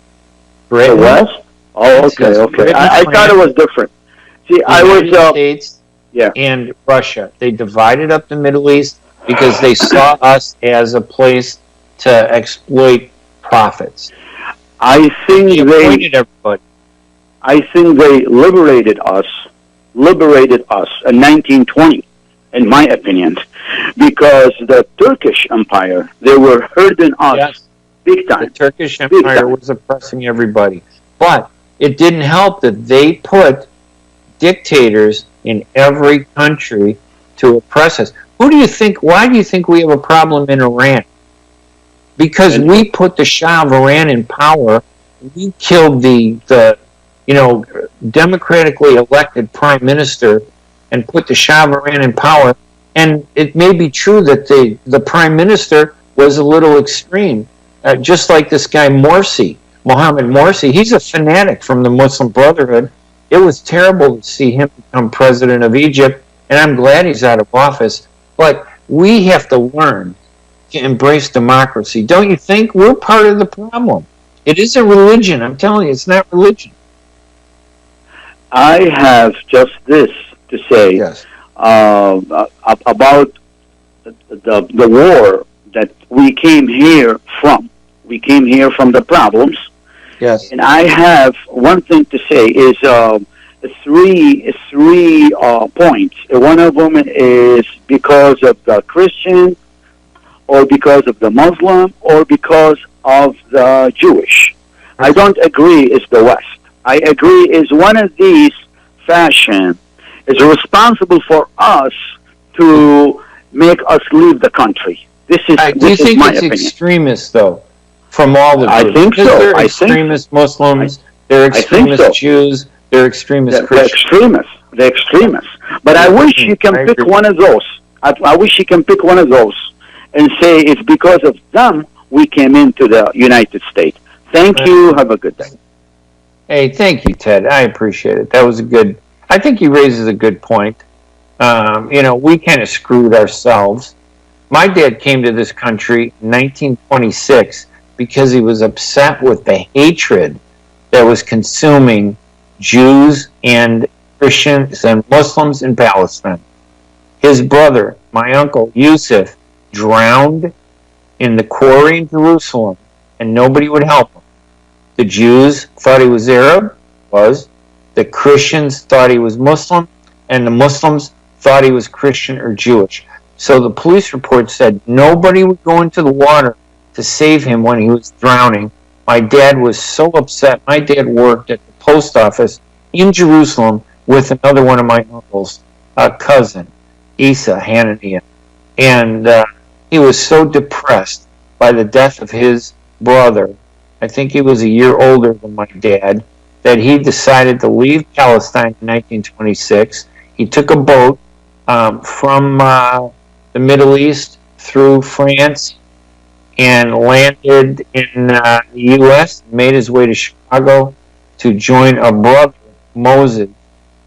Britain. The West? Oh, okay. I thought it was different. See, I was States and Russia. They divided up the Middle East because they saw us as a place to exploit profits. I think they appointed everybody. I think they liberated us in 1920, in my opinion, because the Turkish Empire, they were hurting us big time. The Turkish Empire was oppressing everybody. But it didn't help that they put dictators in every country to oppress us. Why do you think we have a problem in Iran? Because we put the Shah of Iran in power. We killed the democratically elected prime minister and put the Shah of Iran in power. And it may be true that the prime minister was a little extreme, just like this guy Morsi, Mohammed Morsi. He's a fanatic from the Muslim Brotherhood. It was terrible to see him become president of Egypt, and I'm glad he's out of office. But we have to learn to embrace democracy. Don't you think? We're part of the problem. It isn't religion. I'm telling you, it's not religion. I have just this to say about the war that we came here from. We came here from the problems. Yes. And I have one thing to say is three points. One of them is because of the Christian, or because of the Muslim, or because of the Jewish. I don't agree it's the West. I agree is one of these fashion is responsible for us to make us leave the country. This is do you think my it's opinion. Extremists, though, from all the groups? I think so. They're extremist Muslims, they're extremist Jews, they're extremist Christians. They're extremists. But I wish you can pick one of those. I wish you can pick one of those and say it's because of them we came into the United States. Thank you. Have a good day. Hey, thank you, Ted. I appreciate it. That was I think he raises a good point. we kind of screwed ourselves. My dad came to this country in 1926 because he was upset with the hatred that was consuming Jews and Christians and Muslims in Palestine. His brother, my uncle Yusuf, drowned in the quarry in Jerusalem, and nobody would help him. The Jews thought he was Arab, the Christians thought he was Muslim, and the Muslims thought he was Christian or Jewish. So the police report said nobody would go into the water to save him when he was drowning. My dad was so upset. My dad worked at the post office in Jerusalem with another one of my uncles, a cousin, Isa Hanania. And he was so depressed by the death of his brother, I think he was a year older than my dad, that he decided to leave Palestine in 1926. He took a boat from the Middle East through France and landed in the U.S., made his way to Chicago to join a brother, Moses,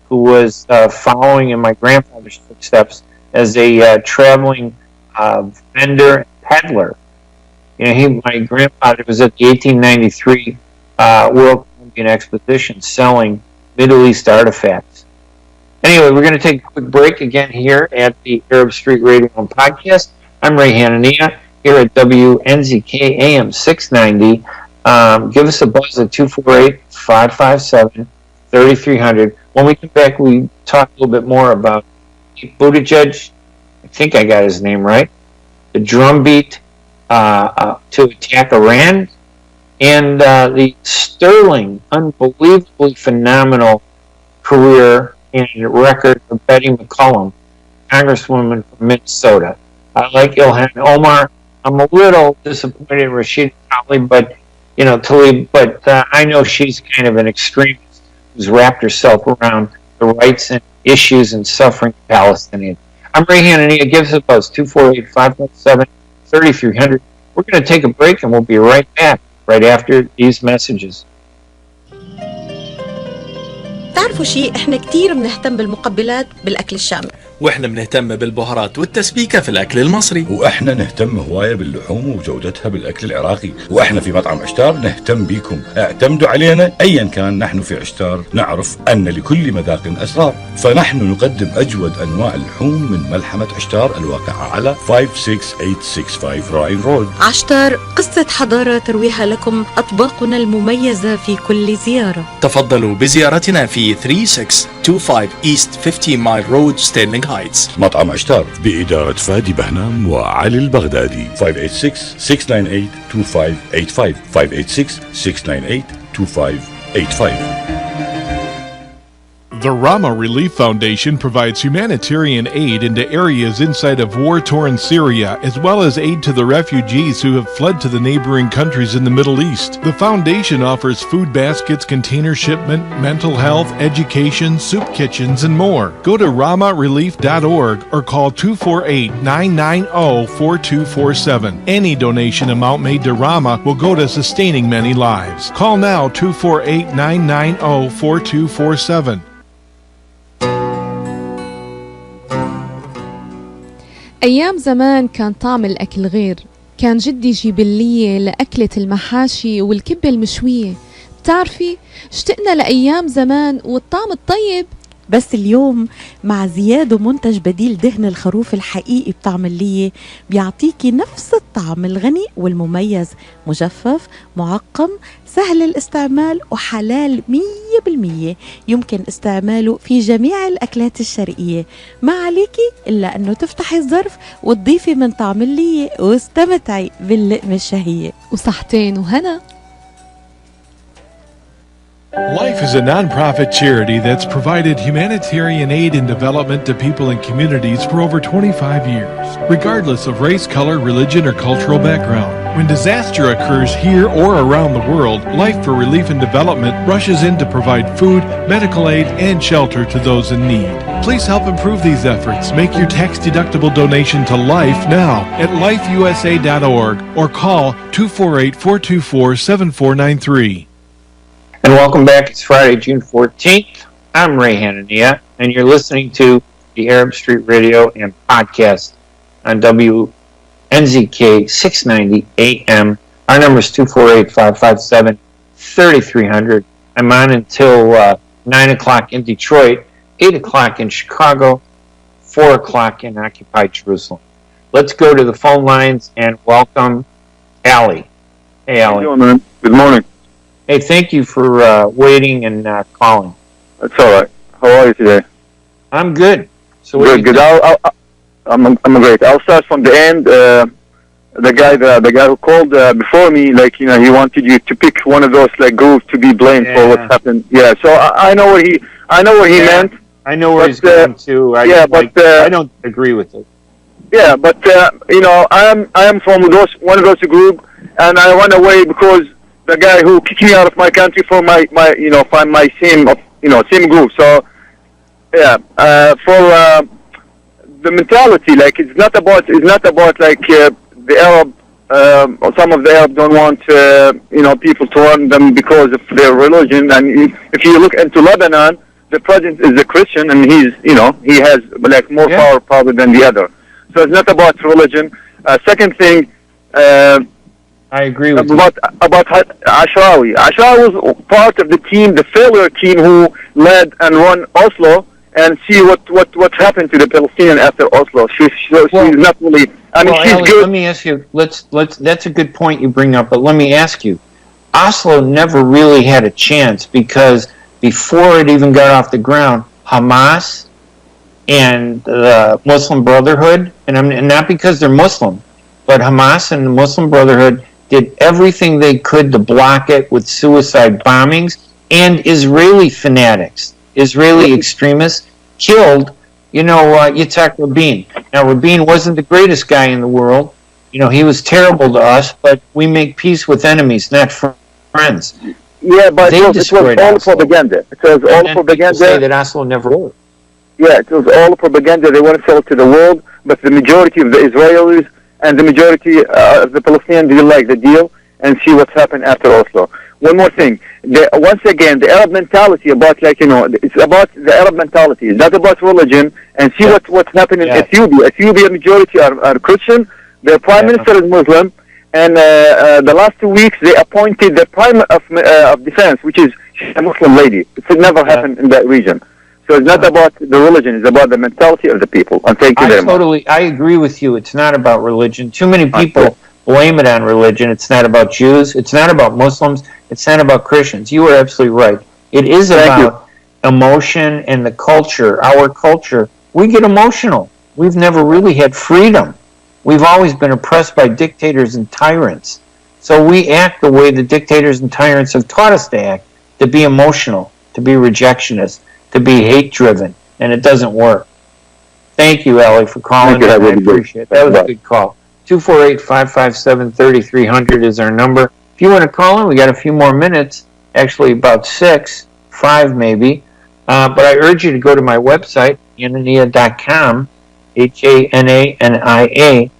who was following in my grandfather's footsteps as a traveling vendor and peddler. My grandfather was at the 1893 World Columbian Exposition selling Middle East artifacts. Anyway, we're going to take a quick break again here at the Arab Street Radio and Podcast. I'm Ray Hanania here at WNZK AM 690. Give us a buzz at 248-557-3300. When we come back, we talk a little bit more about Buttigieg. I think I got his name right. The drumbeat to attack Iran, and the sterling, unbelievably phenomenal career and record of Betty McCollum, Congresswoman from Minnesota. I like Ilhan Omar. I'm a little disappointed in Rashida Tlaib, but I know she's kind of an extremist who's wrapped herself around the rights and issues and suffering of Palestinians. I'm Ray Hanania. Give us a buzz, 248-557-3300. We're going to take a break, and we'll be right back right after these messages. تعرفوا شيء، احنا كتير بنهتم بالمقبلات بالأكل الشامي، واحنا بنهتم بالبهارات والتسبيكة في الأكل المصري، واحنا نهتم هواية باللحوم وجودتها بالأكل العراقي، واحنا في مطعم عشتار نهتم بيكم. اعتمدوا علينا أيا كان. نحن في عشتار نعرف أن لكل مذاق أسرار، فنحن نقدم أجود أنواع اللحوم من ملحمة عشتار الواقعة على 56865 راين رود. عشتار، قصة حضارة ترويها لكم أطباقنا المميزة في كل زيارة. تفضلوا بزيارتنا في 3625 East 50 Mile Road, ستيرلينغ هايتس. مطعم عشتار بإدارة فادي بهنام وعلي البغدادي. 586-698-2585 586-698-2585. The Rama Relief Foundation provides humanitarian aid into areas inside of war-torn Syria, as well as aid to the refugees who have fled to the neighboring countries in the Middle East. The foundation offers food baskets, container shipment, mental health, education, soup kitchens, and more. Go to ramarelief.org or call 248-990-4247. Any donation amount made to Rama will go to sustaining many lives. Call now, 248-990-4247. أيام زمان كان طعم الأكل غير. كان جدي يجيب لي لأكلة المحاشي والكبة المشوية. بتعرفي اشتقنا لأيام زمان والطعم الطيب. بس اليوم مع زيادة منتج بديل دهن الخروف الحقيقي بطعم اللية بيعطيكي نفس الطعم الغني والمميز، مجفف، معقم، سهل الاستعمال وحلال 100%. يمكن استعماله في جميع الأكلات الشرقية. ما عليكي إلا أنه تفتحي الظرف وتضيفي من طعم اللية واستمتعي باللقمة الشهية. وصحتين وهنا. Life is a non-profit charity that's provided humanitarian aid and development to people and communities for over 25 years, regardless of race, color, religion, or cultural background. When disaster occurs here or around the world, Life for Relief and Development rushes in to provide food, medical aid, and shelter to those in need. Please help improve these efforts. Make your tax-deductible donation to Life now at lifeusa.org or call 248-424-7493. And welcome back. It's Friday, June 14th. I'm Ray Hanania, and you're listening to the Arab Street Radio and podcast on WNZK 690 AM. Our number is 248-557-3300. I'm on until 9 o'clock in Detroit, 8 o'clock in Chicago, 4 o'clock in occupied Jerusalem. Let's go to the phone lines and welcome Allie. Hey, Allie. How you doing, man? Good morning. Hey, thank you for waiting and calling. That's all right. How are you today? I'm good. So good. I'm great. I'll start from the end. The guy who called before me, like, you know, he wanted you to pick one of those like groups to be blamed for what's happened. Yeah. So I know what he meant. I know where he's going to. I don't agree with it. Yeah, but you know, I am from one of those group, and I run away because the guy who kicked me out of my country for my same group. So yeah, for the mentality, like it's not about like the Arab. Or some of the Arab don't want people to run them because of their religion. And if you look into Lebanon, the president is a Christian, and he has like more power probably than the other. So it's not about religion. Second thing, I agree with about Ashrawi. Ashrawi was part of the team, the failure team, who led and run Oslo, and see what happened to the Palestinian after Oslo. She's not really. I mean, she's Ellie, good. let me ask you. Let's. That's a good point you bring up. But let me ask you, Oslo never really had a chance because before it even got off the ground, Hamas and the Muslim Brotherhood, and not because they're Muslim, but Hamas and the Muslim Brotherhood did everything they could to block it with suicide bombings, and Israeli fanatics, Israeli extremists killed, Yitzhak Rabin. Now, Rabin wasn't the greatest guy in the world. He was terrible to us, but we make peace with enemies, not friends. Yeah, but it was all propaganda. It was all propaganda. Say that Oslo never worked. Yeah, it was all propaganda. They want to sell it to the world, but the majority of the Israelis and the majority of the Palestinians didn't like the deal, and see what's happened after Oslo. One more thing. Once again, the Arab mentality it's about the Arab mentality. It's not about religion. And see what's happening in Ethiopia. Ethiopia majority are Christian. Their prime minister is Muslim. And the last 2 weeks, they appointed the prime of defense, which is a Muslim lady. It never happened in that region. So it's not about the religion, it's about the mentality of the people. And thank you very much. I agree with you. It's not about religion. Too many people blame it on religion. It's not about Jews. It's not about Muslims. It's not about Christians. You are absolutely right. It is about emotion and the culture, our culture. We get emotional. We've never really had freedom. We've always been oppressed by dictators and tyrants. So we act the way the dictators and tyrants have taught us to act, to be emotional, to be rejectionist, to be hate-driven, and it doesn't work. Thank you, Ellie, for calling. I appreciate it. That was a good call. 248-557-3300 is our number. If you want to call in, we got a few more minutes, actually about 5 maybe. But I urge you to go to my website, hanania.com, Hanania,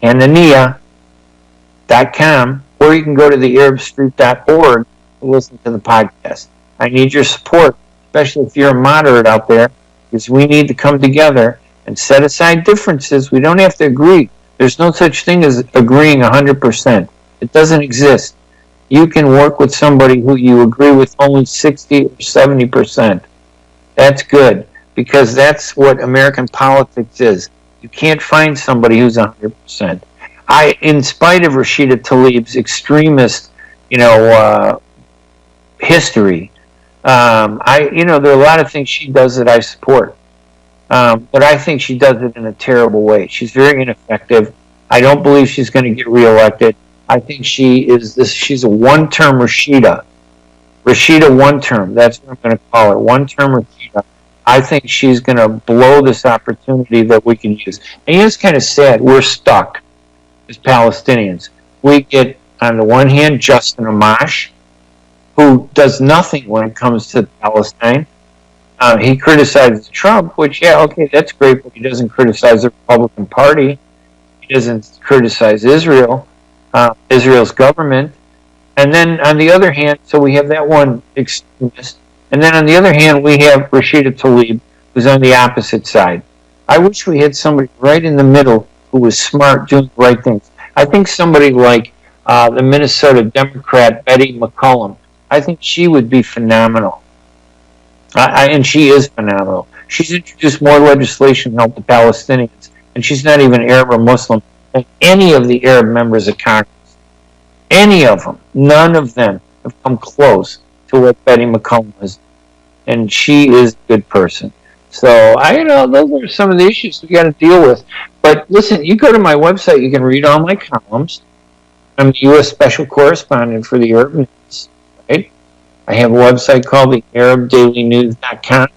Hanania.com, or you can go to thearabstreet.org to listen to the podcast. I need your support, especially if you're a moderate out there, because we need to come together and set aside differences. We don't have to agree. There's no such thing as agreeing 100%. It doesn't exist. You can work with somebody who you agree with only 60 or 70%. That's good, because that's what American politics is. You can't find somebody who's 100%. In spite of Rashida Tlaib's extremist, history, there are a lot of things she does that I support. But I think she does it in a terrible way. She's very ineffective. I don't believe she's going to get reelected. I think she's a one-term Rashida. Rashida one-term. That's what I'm going to call her. One-term Rashida. I think she's going to blow this opportunity that we can use. And it's kind of sad. We're stuck as Palestinians. We get, on the one hand, Justin Amash, who does nothing when it comes to Palestine. He criticizes Trump, which, that's great, but he doesn't criticize the Republican Party. He doesn't criticize Israel, Israel's government. And then on the other hand, so we have that one extremist. And then on the other hand, we have Rashida Tlaib, who's on the opposite side. I wish we had somebody right in the middle who was smart, doing the right things. I think somebody like the Minnesota Democrat Betty McCollum, I think she would be phenomenal. And she is phenomenal. She's introduced more legislation to help the Palestinians, and she's not even Arab or Muslim, than any of the Arab members of Congress. Any of them. None of them have come close to what Betty McCollum is. And she is a good person. So, those are some of the issues we got to deal with. But listen, you go to my website, you can read all my columns. I'm the U.S. Special Correspondent for the Arab News, right? I have a website called the ArabDailyNews.com.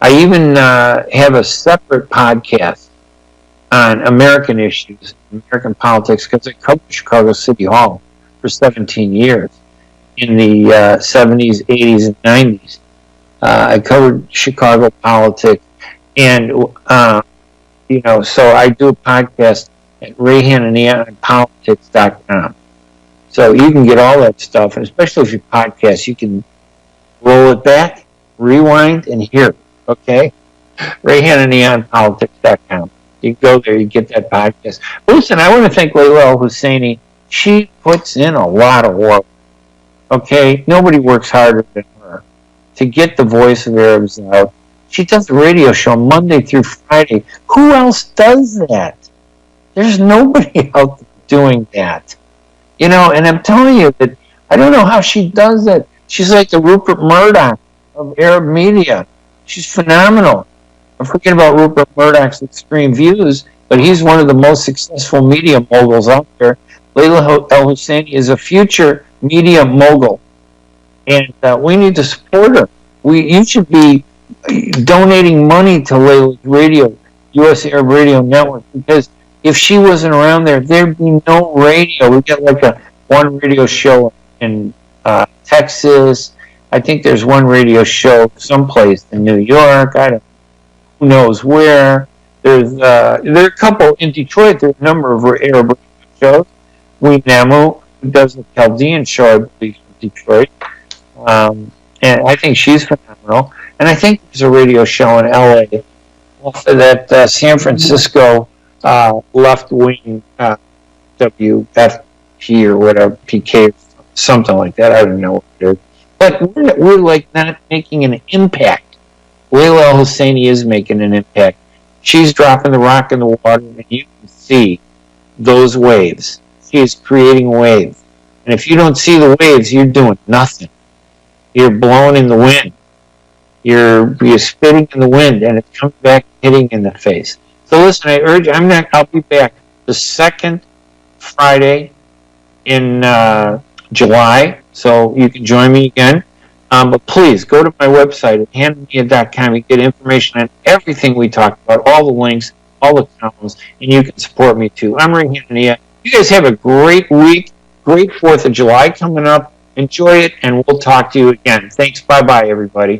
I even have a separate podcast on American issues, American politics, because I covered Chicago City Hall for 17 years in the 70s, 80s, and 90s. I covered Chicago politics, and so I do a podcast at Hanania on politics.com. So you can get all that stuff, and especially if you podcast, you can roll it back, rewind, and hear it. Okay, Hanania on politics.com. You go there, you get that podcast. But listen, I want to thank Layla Al-Husseini. She puts in a lot of work. Okay, nobody works harder than her to get the voice of Arabs out. She does a radio show Monday through Friday. Who else does that? There's nobody out there doing that. And I'm telling you that I don't know how she does it. She's like the Rupert Murdoch of Arab media. She's phenomenal. I'm forgetting about Rupert Murdoch's extreme views, but he's one of the most successful media moguls out there. Layla Al-Husseini is a future media mogul, and we need to support her. You should be donating money to Layla's radio, U.S. Arab Radio Network, because if she wasn't around there, there'd be no radio. We got like one radio show in Texas. I think there's one radio show someplace in New York. Who knows where. There are a couple in Detroit. There's a number of Arab radio shows. Namu, who does the Chaldean show, I believe, in Detroit. And I think she's phenomenal. And I think there's a radio show in L.A. that San Francisco left-wing WFP or whatever, PK, something like that. I don't know what it is. But we're like not making an impact. Layla Al-Husseini is making an impact. She's dropping the rock in the water, and you can see those waves. She is creating waves. And if you don't see the waves, you're doing nothing. You're blowing in the wind. You're spitting in the wind, and it's coming back hitting in the face. So listen, I'll be back the second Friday in July, so you can join me again. But please, go to my website at hanania.com. You get information on everything we talked about, all the links, all the columns, and you can support me too. I'm Ray Hanania. You guys have a great week, great 4th of July coming up. Enjoy it, and we'll talk to you again. Thanks. Bye-bye, everybody.